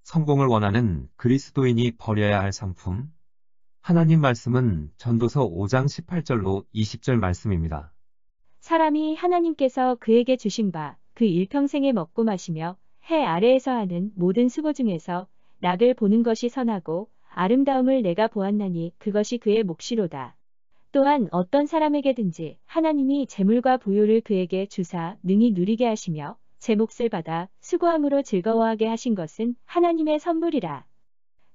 성공을 원하는 그리스도인이 버려야 할 상품. 하나님 말씀은 전도서 5장 18절로 20절 말씀입니다. 사람이 하나님께서 그에게 주신 바 그 일평생에 먹고 마시며 해 아래에서 하는 모든 수고 중에서 낙을 보는 것이 선하고 아름다움을 내가 보았나니 그것이 그의 몫이로다. 또한 어떤 사람에게든지 하나님이 재물과 부요를 그에게 주사 능히 누리게 하시며 제 몫을 받아 수고함으로 즐거워하게 하신 것은 하나님의 선물이라.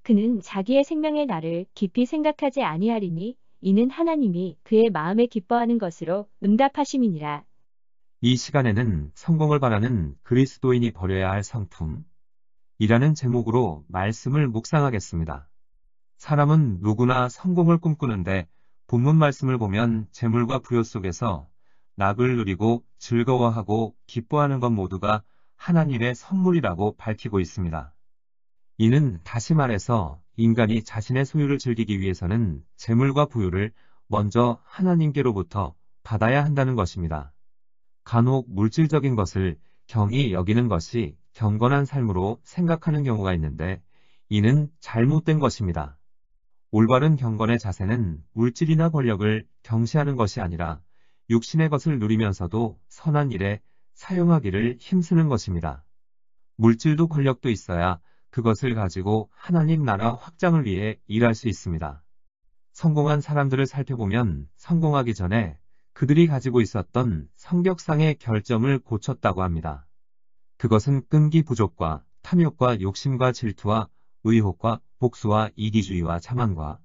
그는 자기의 생명의 날을 깊이 생각하지 아니하리니 이는 하나님이 그의 마음에 기뻐하는 것으로 응답하심이니라. 이 시간에는 성공을 바라는 그리스도인이 버려야 할 상품. 이라는 제목으로 말씀을 묵상하겠습니다. 사람은 누구나 성공을 꿈꾸는데 본문 말씀을 보면 재물과 부요 속에서 낙을 누리고 즐거워하고 기뻐하는 것 모두가 하나님의 선물이라고 밝히고 있습니다. 이는 다시 말해서 인간이 자신의 소유를 즐기기 위해서는 재물과 부요를 먼저 하나님께로부터 받아야 한다는 것입니다. 간혹 물질적인 것을 경히 여기는 것이 경건한 삶으로 생각하는 경우가 있는데 이는 잘못된 것입니다. 올바른 경건의 자세는 물질이나 권력을 경시하는 것이 아니라 육신의 것을 누리면서도 선한 일에 사용하기를 힘쓰는 것입니다. 물질도 권력도 있어야 그것을 가지고 하나님 나라 확장을 위해 일할 수 있습니다. 성공한 사람들을 살펴보면 성공하기 전에 그들이 가지고 있었던 성격상의 결점을 고쳤다고 합니다. 그것은 끈기 부족과 탐욕과 욕심과 질투와 의혹과 복수와 이기주의와 자만과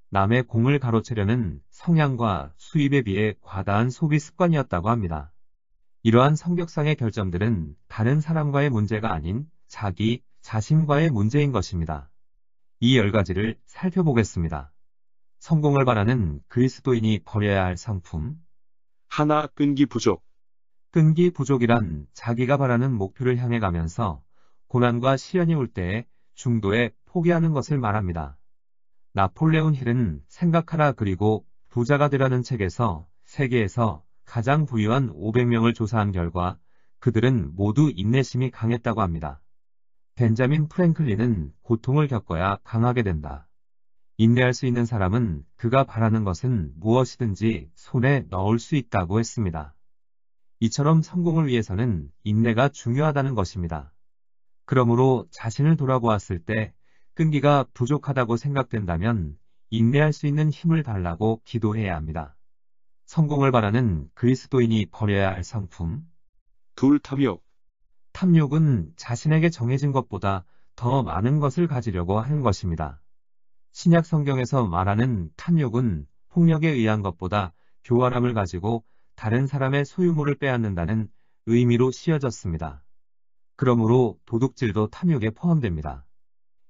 남의 공을 가로채려는 성향과 수입에 비해 과다한 소비 습관이었다고 합니다. 이러한 성격상의 결점들은 다른 사람과의 문제가 아닌 자기 자신과의 문제인 것입니다. 이 10가지를 살펴보겠습니다. 성공을 바라는 그리스도인이 버려야 할 상품. 하나, 끈기 부족. 끈기 부족이란 자기가 바라는 목표를 향해 가면서 고난과 시련이 올 때에 중도에 포기하는 것을 말합니다. 나폴레온 힐은 생각하라 그리고 부자가 되라는 책에서 세계에서 가장 부유한 500명을 조사한 결과 그들은 모두 인내심이 강했다고 합니다. 벤자민 프랭클린은 고통을 겪어야 강하게 된다. 인내할 수 있는 사람은 그가 바라는 것은 무엇이든지 손에 넣을 수 있다고 했습니다. 이처럼 성공을 위해서는 인내가 중요하다는 것입니다. 그러므로 자신을 돌아보았을 때 끈기가 부족하다고 생각된다면 인내할 수 있는 힘을 달라고 기도해야 합니다. 성공을 바라는 그리스도인이 버려야 할 상품. 둘, 탐욕. 탐욕은 자신에게 정해진 것보다 더 많은 것을 가지려고 하는 것입니다. 신약 성경에서 말하는 탐욕은 폭력에 의한 것보다 교활함을 가지고 다른 사람의 소유물을 빼앗는다는 의미로 씌어졌습니다. 그러므로 도둑질도 탐욕에 포함됩니다.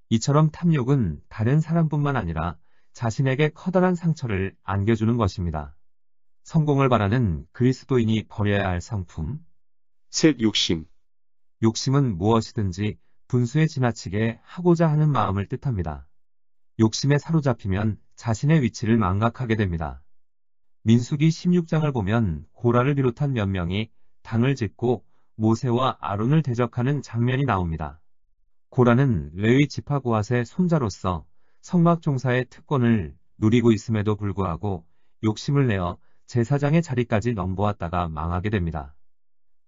이처럼 탐욕은 다른 사람뿐만 아니라 자신에게 커다란 상처를 안겨주는 것입니다. 성공을 바라는 그리스도인이 버려야 할 상품. 셋, 욕심. 욕심은 무엇이든지 분수에 지나치게 하고자 하는 마음을 뜻합니다. 욕심에 사로잡히면 자신의 위치를 망각하게 됩니다. 민수기 16장을 보면 고라를 비롯한 몇 명이 당을 짓고 모세와 아론을 대적하는 장면이 나옵니다. 고라는 레위 지파 고핫의 손자로서 성막 종사의 특권을 누리고 있음에도 불구하고 욕심을 내어 제사장의 자리까지 넘보았다가 망하게 됩니다.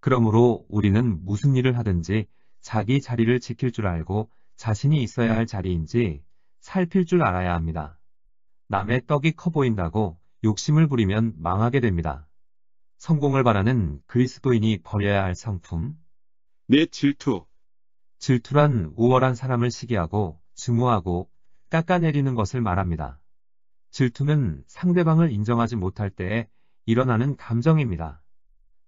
그러므로 우리는 무슨 일을 하든지 자기 자리를 지킬 줄 알고 자신이 있어야 할 자리인지 살필 줄 알아야 합니다. 남의 떡이 커 보인다고 욕심을 부리면 망하게 됩니다. 성공을 바라는 그리스도인이 버려야 할 상품. 넷, 질투. 질투란 우월한 사람을 시기하고 증오하고 깎아내리는 것을 말합니다. 질투는 상대방을 인정하지 못할 때에 일어나는 감정입니다.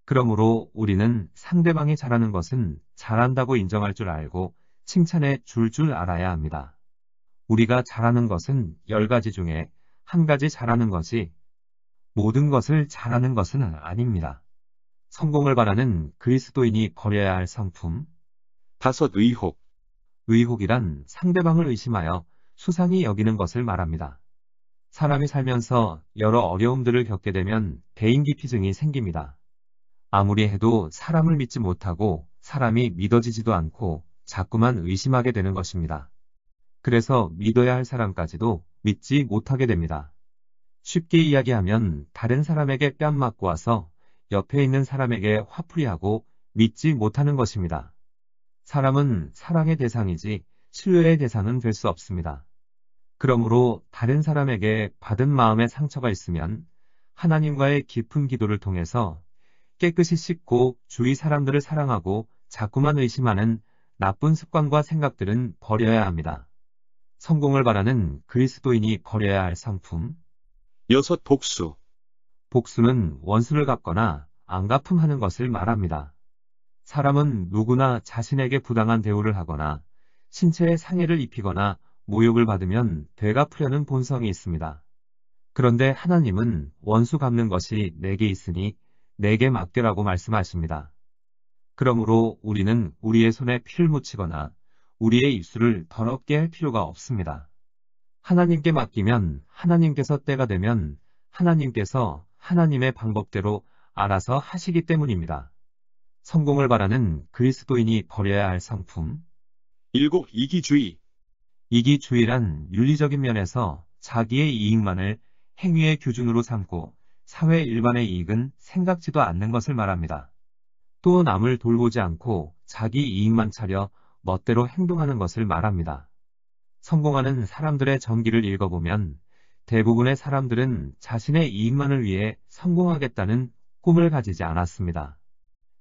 그러므로 우리는 상대방이 잘하는 것은 잘한다고 인정할 줄 알고 칭찬해 줄 알아야 합니다. 우리가 잘하는 것은 10가지 중에 한 가지 잘하는 거지 모든 것을 잘하는 것은 아닙니다. 성공을 바라는 그리스도인이 버려야 할 상품. 다섯, 의혹. 의혹이란 상대방을 의심하여 수상히 여기는 것을 말합니다. 사람이 살면서 여러 어려움들을 겪게 되면 대인기피증이 생깁니다. 아무리 해도 사람을 믿지 못하고 사람이 믿어지지도 않고 자꾸만 의심하게 되는 것입니다. 그래서 믿어야 할 사람까지도 믿지 못하게 됩니다. 쉽게 이야기하면 다른 사람에게 뺨 맞고 와서 옆에 있는 사람에게 화풀이하고 믿지 못하는 것입니다. 사람은 사랑의 대상이지 신뢰의 대상은 될 수 없습니다. 그러므로 다른 사람에게 받은 마음의 상처가 있으면 하나님과의 깊은 기도를 통해서 깨끗이 씻고 주위 사람들을 사랑하고 자꾸만 의심하는 나쁜 습관과 생각들은 버려야 합니다. 성공을 바라는 그리스도인이 버려야 할 상품. 6. 복수. 복수는 원수를 갚거나 안갚음하는 것을 말합니다. 사람은 누구나 자신에게 부당한 대우를 하거나 신체에 상해를 입히거나 모욕을 받으면 되갚으려는 본성이 있습니다. 그런데 하나님은 원수 갚는 것이 내게 있으니 내게 맡겨라고 말씀하십니다. 그러므로 우리는 우리의 손에 피를 묻히거나 우리의 입술을 더럽게 할 필요가 없습니다. 하나님께 맡기면 하나님께서 때가 되면 하나님께서 하나님의 방법대로 알아서 하시기 때문입니다. 성공을 바라는 그리스도인이 버려야 할 상품. 7. 이기주의. 이기주의란 윤리적인 면에서 자기의 이익만을 행위의 기준으로 삼고 사회 일반의 이익은 생각지도 않는 것을 말합니다. 또 남을 돌보지 않고 자기 이익만 차려 멋대로 행동하는 것을 말합니다. 성공하는 사람들의 전기를 읽어보면 대부분의 사람들은 자신의 이익만을 위해 성공하겠다는 꿈을 가지지 않았습니다.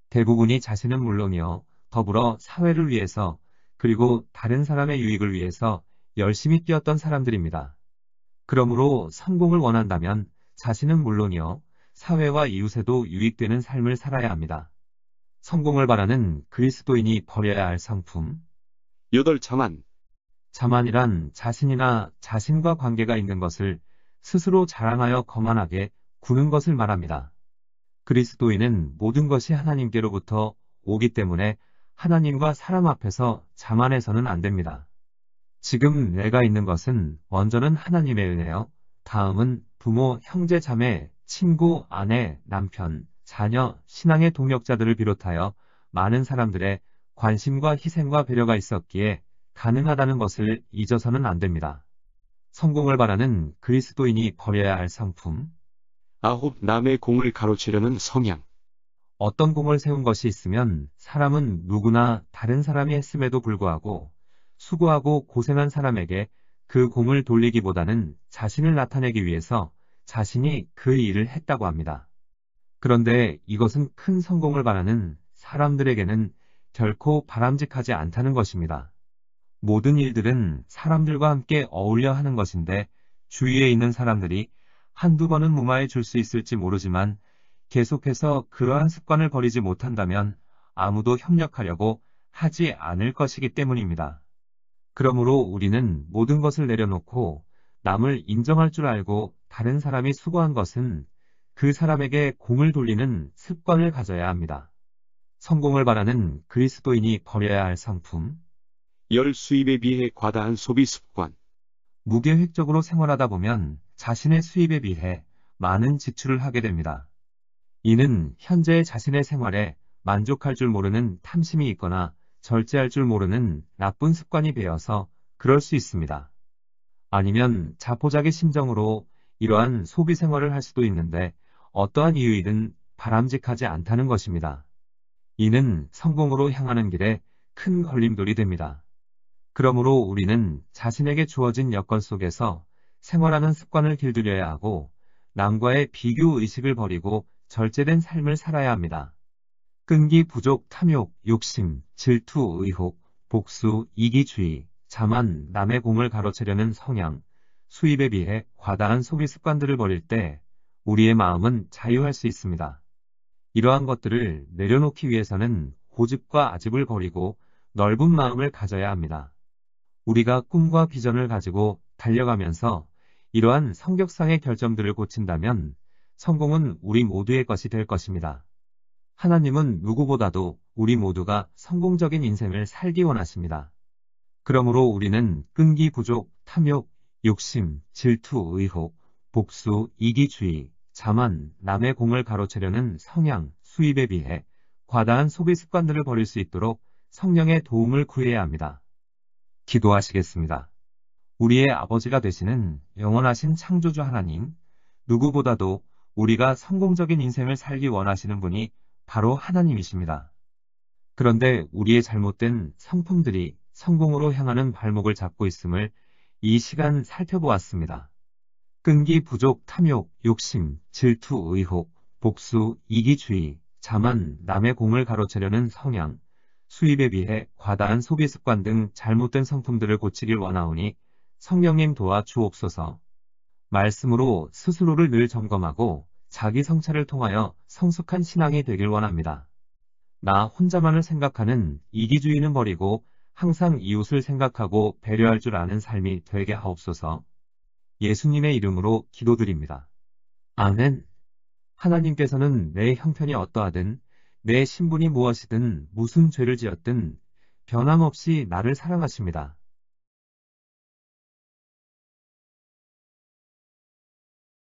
대부분이 자신은 물론이요, 더불어 사회를 위해서 그리고 다른 사람의 유익을 위해서 열심히 뛰었던 사람들입니다. 그러므로 성공을 원한다면 자신은 물론이요, 사회와 이웃에도 유익되는 삶을 살아야 합니다. 성공을 바라는 그리스도인이 버려야 할 상품. 8. 자만. 자만이란 자신이나 자신과 관계가 있는 것을 스스로 자랑하여 거만하게 구는 것을 말합니다. 그리스도인은 모든 것이 하나님께로부터 오기 때문에 하나님과 사람 앞에서 자만해서는 안 됩니다. 지금 내가 있는 것은 먼저는 하나님의 은혜요. 다음은 부모, 형제, 자매, 친구, 아내, 남편, 자녀, 신앙의 동역자들을 비롯하여 많은 사람들의 관심과 희생과 배려가 있었기에 가능하다는 것을 잊어서는 안 됩니다. 성공을 바라는 그리스도인이 버려야 할 상품. 9. 남의 공을 가로채려는 성향. 어떤 공을 세운 것이 있으면 사람은 누구나 다른 사람이 했음에도 불구하고 수고하고 고생한 사람에게 그 공을 돌리기보다는 자신을 나타내기 위해서 자신이 그 일을 했다고 합니다. 그런데 이것은 큰 성공을 바라는 사람들에게는 결코 바람직하지 않다는 것입니다. 모든 일들은 사람들과 함께 어울려 하는 것인데 주위에 있는 사람들이 한두 번은 무마해 줄 수 있을지 모르지만 계속해서 그러한 습관을 버리지 못한다면 아무도 협력하려고 하지 않을 것이기 때문입니다. 그러므로 우리는 모든 것을 내려놓고 남을 인정할 줄 알고 다른 사람이 수고한 것은 그 사람에게 공을 돌리는 습관을 가져야 합니다. 성공을 바라는 그리스도인이 버려야 할 상품. 10. 수입에 비해 과다한 소비 습관. 무계획적으로 생활하다 보면 자신의 수입에 비해 많은 지출을 하게 됩니다. 이는 현재의 자신의 생활에 만족할 줄 모르는 탐심이 있거나 절제할 줄 모르는 나쁜 습관이 배어서 그럴 수 있습니다. 아니면 자포자기 심정으로 이러한 소비 생활을 할 수도 있는데 어떠한 이유이든 바람직하지 않다는 것입니다. 이는 성공으로 향하는 길에 큰 걸림돌이 됩니다. 그러므로 우리는 자신에게 주어진 여건 속에서 생활하는 습관을 길들여야 하고 남과의 비교 의식을 버리고 절제된 삶을 살아야 합니다. 끈기, 부족, 탐욕, 욕심, 질투, 의혹, 복수, 이기주의, 자만, 남의 공을 가로채려는 성향, 수입에 비해 과다한 소비 습관들을 버릴 때 우리의 마음은 자유할 수 있습니다. 이러한 것들을 내려놓기 위해서는 고집과 아집을 버리고 넓은 마음을 가져야 합니다. 우리가 꿈과 비전을 가지고 달려가면서 이러한 성격상의 결점들을 고친다면 성공은 우리 모두의 것이 될 것입니다. 하나님은 누구보다도 우리 모두가 성공적인 인생을 살기 원하십니다. 그러므로 우리는 끈기, 부족, 탐욕, 욕심, 질투, 의혹, 복수, 이기주의, 자만, 남의 공을 가로채려는 성향, 수입에 비해 과다한 소비 습관들을 버릴 수 있도록 성령의 도움을 구해야 합니다. 기도하시겠습니다. 우리의 아버지가 되시는 영원하신 창조주 하나님, 누구보다도 우리가 성공적인 인생을 살기 원하시는 분이 바로 하나님이십니다. 그런데 우리의 잘못된 성품들이 성공으로 향하는 발목을 잡고 있음을 이 시간 살펴보았습니다. 끈기, 부족, 탐욕, 욕심, 질투, 의혹, 복수, 이기주의, 자만, 남의 공을 가로채려는 성향, 수입에 비해 과다한 소비 습관 등 잘못된 성품들을 고치길 원하오니 성령님 도와 주옵소서. 말씀으로 스스로를 늘 점검하고 자기 성찰을 통하여 성숙한 신앙이 되길 원합니다. 나 혼자만을 생각하는 이기주의는 버리고 항상 이웃을 생각하고 배려할 줄 아는 삶이 되게 하옵소서. 예수님의 이름으로 기도드립니다. 아멘. 하나님께서는 내 형편이 어떠하든 내 신분이 무엇이든 무슨 죄를 지었든 변함없이 나를 사랑하십니다.